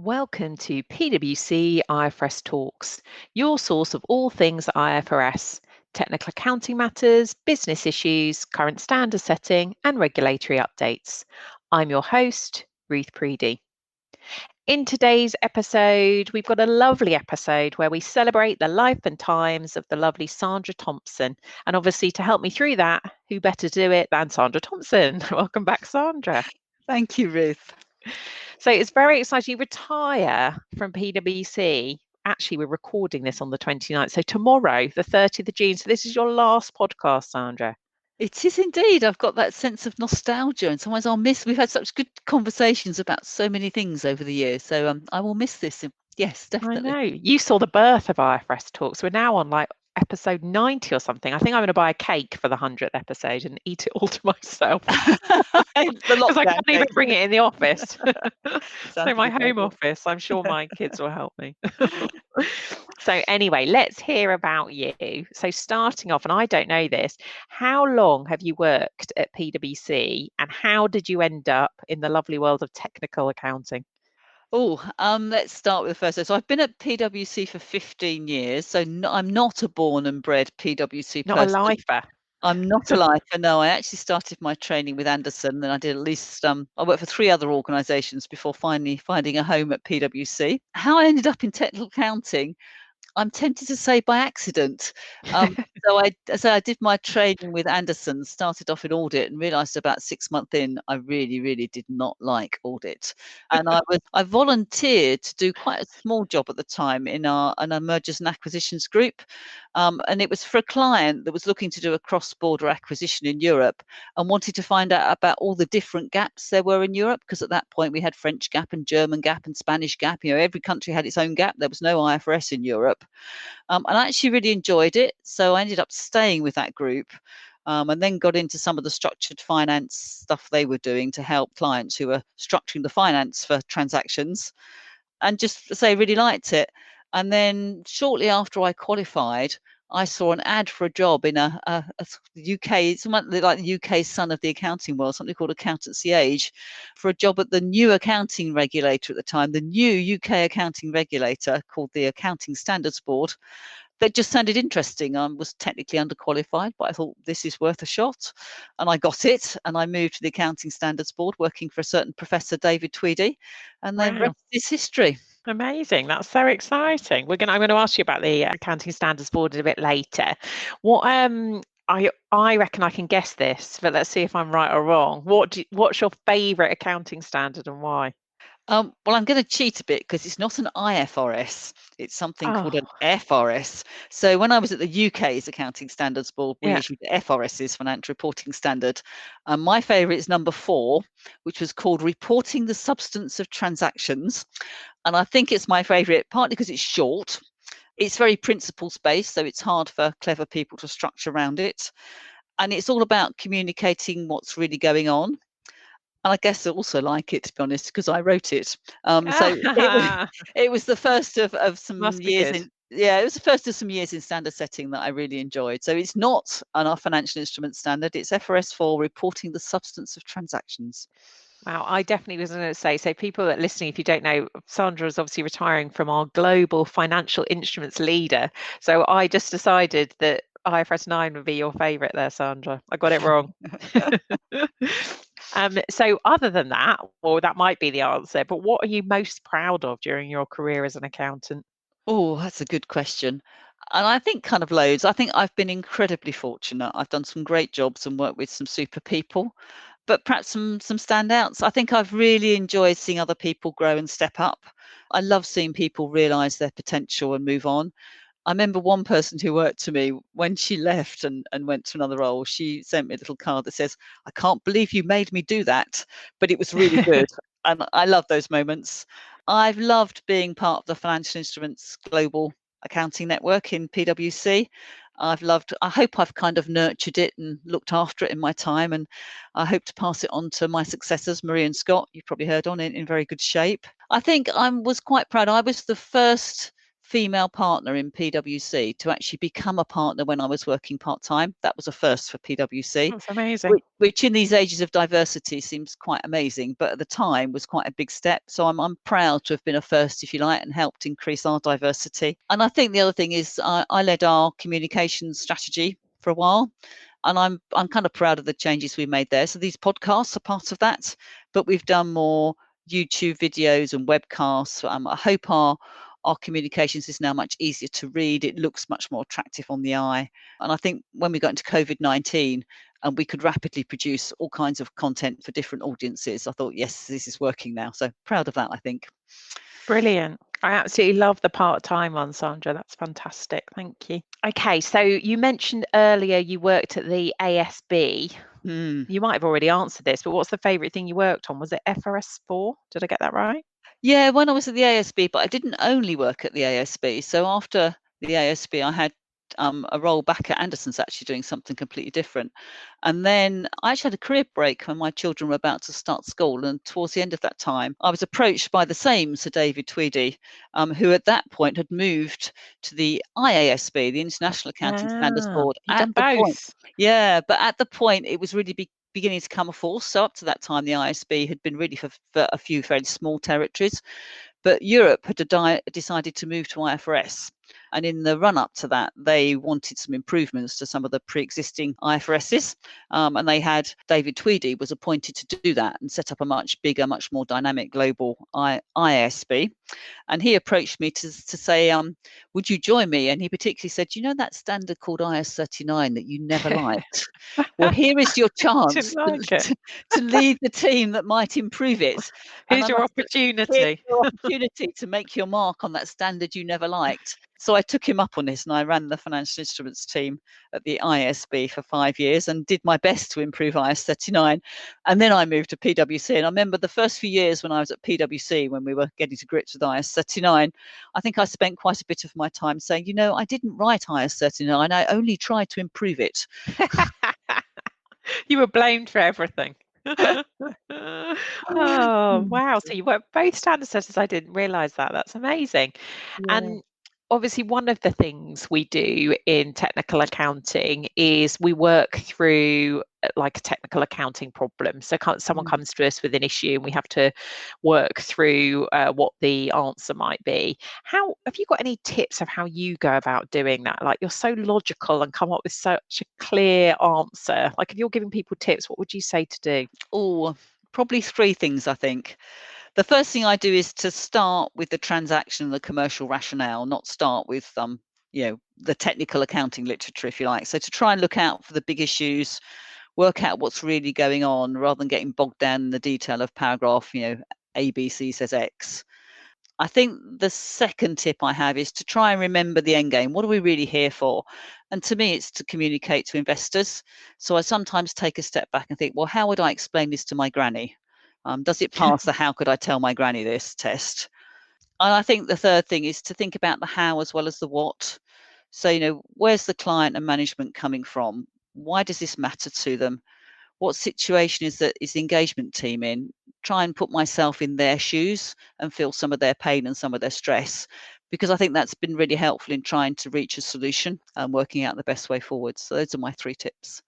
Welcome to PwC IFRS Talks, your source of all things IFRS, technical accounting matters, business issues, current standard setting, and regulatory updates. I'm your host, Ruth Preedy. In today's episode, we've got a lovely episode where we celebrate the life and times of the lovely Sandra Thompson. And obviously, to help me through that, who better to do it than Sandra Thompson? Welcome back, Sandra. Thank you, Ruth. So it's very exciting. You retire from PwC. Actually, we're recording this on the 29th. So tomorrow, the 30th of June. So this is your last podcast, Sandra. It is indeed. I've got that sense of nostalgia, and sometimes I'll miss. We've had such good conversations about so many things over the years, so I will miss this. Yes, definitely. I know. You saw the birth of IFRS Talks. We're now on like episode 90 or something. I think I'm going to buy a cake for the 100th episode and eat it all to myself. Because I can't even bring it in the office. So my home office, I'm sure my kids will help me. So anyway, let's hear about you. So starting off, and I don't know this, how long have you worked at PwC and how did you end up in the lovely world of technical accounting? Let's start with the first. So I've been at PwC for 15 years. So I'm not a born and bred PwC Not a person. lifer. I'm not a lifer. No, I actually started my training with Anderson, and I did at least. I worked for 3 other organisations before finally finding a home at PwC. How I ended up in technical accounting, I'm tempted to say by accident. So I did my training with Anderson, started off in audit, and realised about 6 months in, I really, really did not like audit. And I volunteered to do quite a small job at the time in our mergers and acquisitions group, and it was for a client that was looking to do a cross-border acquisition in Europe and wanted to find out about all the different gaps there were in Europe, because at that point we had French gap and German gap and Spanish gap. Every country had its own gap. There was no IFRS in Europe. And I actually really enjoyed it. So I ended up staying with that group, and then got into some of the structured finance stuff they were doing to help clients who were structuring the finance for transactions, and just say really liked it. And then shortly after I qualified, I saw an ad for a job in a UK, something like the UK son of the accounting world, something called Accountancy Age, for a job at the new accounting regulator at the time, the new UK accounting regulator called the Accounting Standards Board. That just sounded interesting. I was technically underqualified, but I thought this is worth a shot. And I got it, and I moved to the Accounting Standards Board, working for a certain Professor David Tweedy, and then rest is history. Amazing. That's so exciting. I'm going to ask you about the Accounting Standards Board a bit later. What I reckon I can guess this, but let's see if I'm right or wrong. What's your favourite accounting standard and why? Well, I'm going to cheat a bit because it's not an IFRS. It's something called an FRS. So when I was at the UK's Accounting Standards Board, we issued FRS's Financial Reporting Standard. My favourite is number 4, which was called Reporting the Substance of Transactions. And I think it's my favourite, partly because it's short. It's very principles-based, so it's hard for clever people to structure around it. And it's all about communicating what's really going on. And I guess I also like it, to be honest, because I wrote it. So it was the first of some years in. Yeah, it was the first of some years in standard setting that I really enjoyed. So it's not our financial instrument standard. It's FRS 4, Reporting the Substance of Transactions. Wow, I definitely was going to say, so people that are listening, if you don't know, Sandra is obviously retiring from our global financial instruments leader. So I just decided that IFRS 9 would be your favourite there, Sandra. I got it wrong. So other than that, or that might be the answer, but what are you most proud of during your career as an accountant? Oh, that's a good question. And I think kind of loads. I think I've been incredibly fortunate. I've done some great jobs and worked with some super people, but perhaps some standouts. I think I've really enjoyed seeing other people grow and step up. I love seeing people realise their potential and move on. I remember one person who worked to me, when she left and went to another role, she sent me a little card that says, "I can't believe you made me do that," but it was really good. And I love those moments. I've loved being part of the Financial Instruments Global Accounting Network in PwC. I hope I've kind of nurtured it and looked after it in my time, and I hope to pass it on to my successors, Marie and Scott. You've probably heard on it, in very good shape. I think I was quite proud. I was the first female partner in PwC to actually become a partner when I was working part-time. That was a first for PwC. That's amazing. Which in these ages of diversity seems quite amazing, but at the time was quite a big step. So I'm proud to have been a first, if you like, and helped increase our diversity. And I think the other thing is I led our communications strategy for a while. And I'm kind of proud of the changes we made there. So these podcasts are part of that, but we've done more YouTube videos and webcasts. I hope our communications is now much easier to read. It looks much more attractive on the eye. And I think when we got into COVID-19 and we could rapidly produce all kinds of content for different audiences, I thought, yes, this is working now. So proud of that, I think. Brilliant. I absolutely love the part-time one, Sandra. That's fantastic. Thank you. Okay, so you mentioned earlier you worked at the ASB. You might have already answered this, but what's the favourite thing you worked on? Was it FRS 4? Did I get that right? Yeah, when I was at the ASB, but I didn't only work at the ASB. So after the ASB, I had a role back at Anderson's, actually doing something completely different. And then I actually had a career break when my children were about to start school. And towards the end of that time, I was approached by the same Sir David Tweedy, who at that point had moved to the IASB, the International Accounting Standards Board. You've done both. Yeah, but at the point, it was really beginning to come a force. So up to that time, the ISB had been really for a few fairly small territories, but Europe had decided to move to IFRS. And in the run up to that, they wanted some improvements to some of the pre-existing IFRSs. And they had David Tweedy was appointed to do that and set up a much bigger, much more dynamic global IASB. And he approached me to say, would you join me? And he particularly said, you know that standard called IS 39 that you never liked? Well, here is your chance to lead the team that might improve it. Here's your opportunity. Here's your opportunity to make your mark on that standard you never liked. So I took him up on this and I ran the financial instruments team at the ISB for 5 years and did my best to improve IS 39. And then I moved to PwC. And I remember the first few years when I was at PwC, when we were getting to grips with IS 39, I think I spent quite a bit of my time saying, you know, I didn't write IS 39, I only tried to improve it. You were blamed for everything. Oh, wow. So you work both standard setters. I didn't realise that. That's amazing. Yeah. And obviously, one of the things we do in technical accounting is we work through like a technical accounting problem. So someone comes to us with an issue and we have to work through what the answer might be. How have you got any tips of how you go about doing that? Like, you're so logical and come up with such a clear answer. Like, if you're giving people tips, what would you say to do? Oh, probably 3 things, I think. The first thing I do is to start with the transaction and the commercial rationale, not start with the technical accounting literature, if you like. So to try and look out for the big issues, work out what's really going on rather than getting bogged down in the detail of paragraph, ABC says X. I think the second tip I have is to try and remember the end game. What are we really here for? And to me, it's to communicate to investors. So I sometimes take a step back and think, well, how would I explain this to my granny? Does it pass the how could I tell my granny this test? And I think the third thing is to think about the how as well as the what. So, where's the client and management coming from? Why does this matter to them? What situation is the engagement team in? Try and put myself in their shoes and feel some of their pain and some of their stress, because I think that's been really helpful in trying to reach a solution and working out the best way forward. So those are my 3 tips.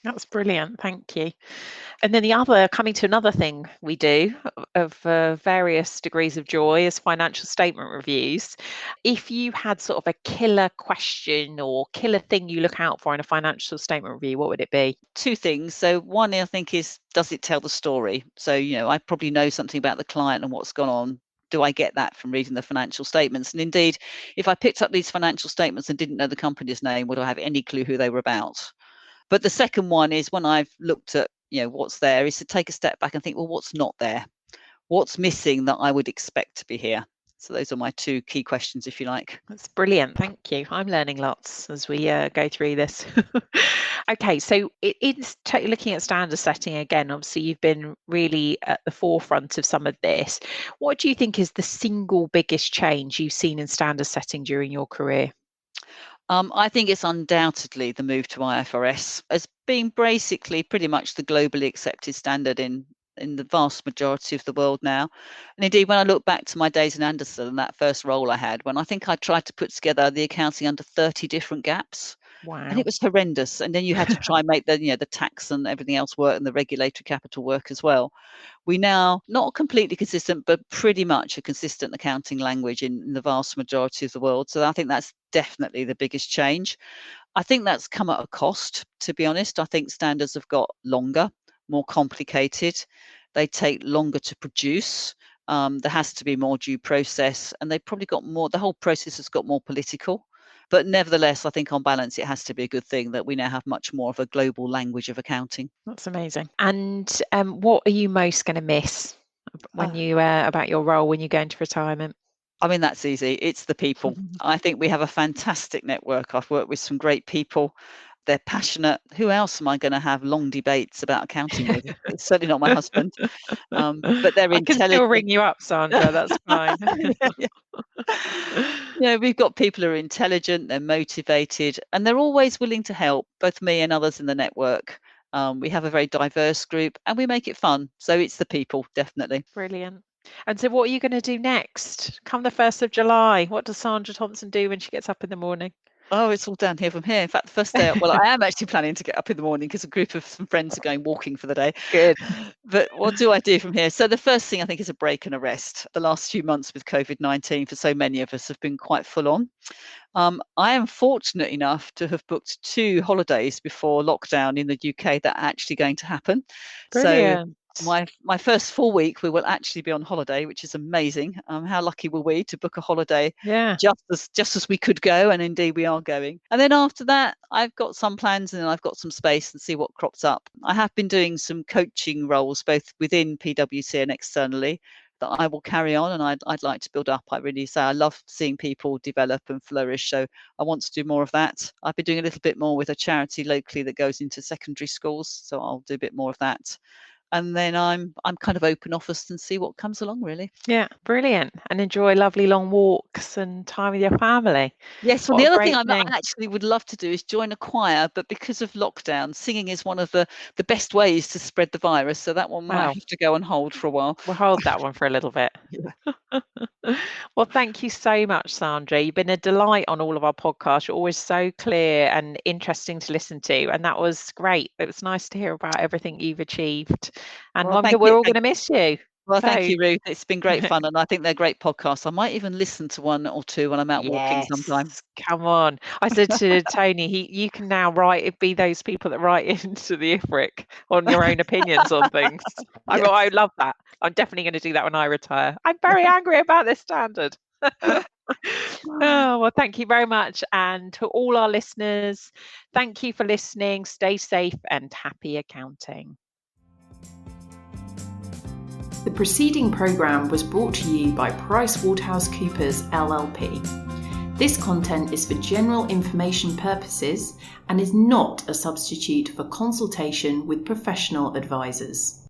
That's brilliant. Thank you. And then coming to another thing we do of various degrees of joy is financial statement reviews. If you had sort of a killer question or killer thing you look out for in a financial statement review, what would it be? 2 things. So one, I think, is, does it tell the story? So, I probably know something about the client and what's gone on. Do I get that from reading the financial statements? And indeed, if I picked up these financial statements and didn't know the company's name, would I have any clue who they were about? But the second one is, when I've looked at what's there, is to take a step back and think, well, what's not there? What's missing that I would expect to be here? So those are my 2 key questions, if you like. That's brilliant. Thank you. I'm learning lots as we go through this. Okay, so it's looking at standard setting again. Obviously, you've been really at the forefront of some of this. What do you think is the single biggest change you've seen in standard setting during your career? I think it's undoubtedly the move to IFRS as being basically pretty much the globally accepted standard in in the vast majority of the world now. And indeed, when I look back to my days in Anderson and that first role I had, when I think I tried to put together the accounting under 30 different gaps, and Wow. it was horrendous. And then you had to try and make the tax and everything else work and the regulatory capital work as well. We now, not completely consistent, but pretty much a consistent accounting language in the vast majority of the world. So I think that's definitely the biggest change. I think that's come at a cost, to be honest. I think standards have got longer, more complicated. They take longer to produce. There has to be more due process, and they've probably got more, the whole process has got more political. But nevertheless, I think on balance, it has to be a good thing that we now have much more of a global language of accounting. That's amazing. And what are you most going to miss when you about your role when you go into retirement? I mean, that's easy. It's the people. I think we have a fantastic network. I've worked with some great people. They're passionate. Who else am I going to have long debates about accounting with? It's certainly not my husband. But they're I can still intelligent. ring you up, Sandra. That's fine. We've got people who are intelligent, they're motivated, and they're always willing to help, both me and others in the network. We have a very diverse group and we make it fun. So it's the people, definitely. Brilliant. And so what are you going to do next? Come the 1st of July, what does Sandra Thompson do when she gets up in the morning? Oh, it's all down here from here. In fact, the first day, well, I am actually planning to get up in the morning because a group of some friends are going walking for the day. Good. But what do I do from here? So the first thing I think is a break and a rest. The last few months with COVID-19 for so many of us have been quite full on. I am fortunate enough to have booked 2 holidays before lockdown in the UK that are actually going to happen. Brilliant. So my first full week, we will actually be on holiday, which is amazing. How lucky were we to book a holiday just as we could go, and indeed we are going. And then after that, I've got some plans and then I've got some space and see what crops up. I have been doing some coaching roles both within PwC and externally that I will carry on, and I'd like to build up. I really say I love seeing people develop and flourish, so I want to do more of that. I've been doing a little bit more with a charity locally that goes into secondary schools, so I'll do a bit more of that. And then I'm kind of open office and see what comes along, really. Yeah, brilliant. And enjoy lovely long walks and time with your family. Yes, well, the other thing I actually would love to do is join a choir, but because of lockdown, singing is one of the best ways to spread the virus. So that one might have to go on hold for a while. We'll hold that one for a little bit. Yeah. Well, thank you so much, Sandra. You've been a delight on all of our podcasts. You're always so clear and interesting to listen to. And that was great. It was nice to hear about everything you've achieved. And we're all going to miss you. Well, thank you, Ruth. It's been great fun, and I think they're great podcasts. I might even listen to one or two when I'm out walking sometime. Come on. I said to Tony, you can now be those people that write into the IFRIC on your own opinions on things. Yes. I love that. I'm definitely going to do that when I retire. I'm very angry about this standard. Well, thank you very much. And to all our listeners, thank you for listening. Stay safe and happy accounting. The preceding programme was brought to you by PricewaterhouseCoopers LLP. This content is for general information purposes and is not a substitute for consultation with professional advisors.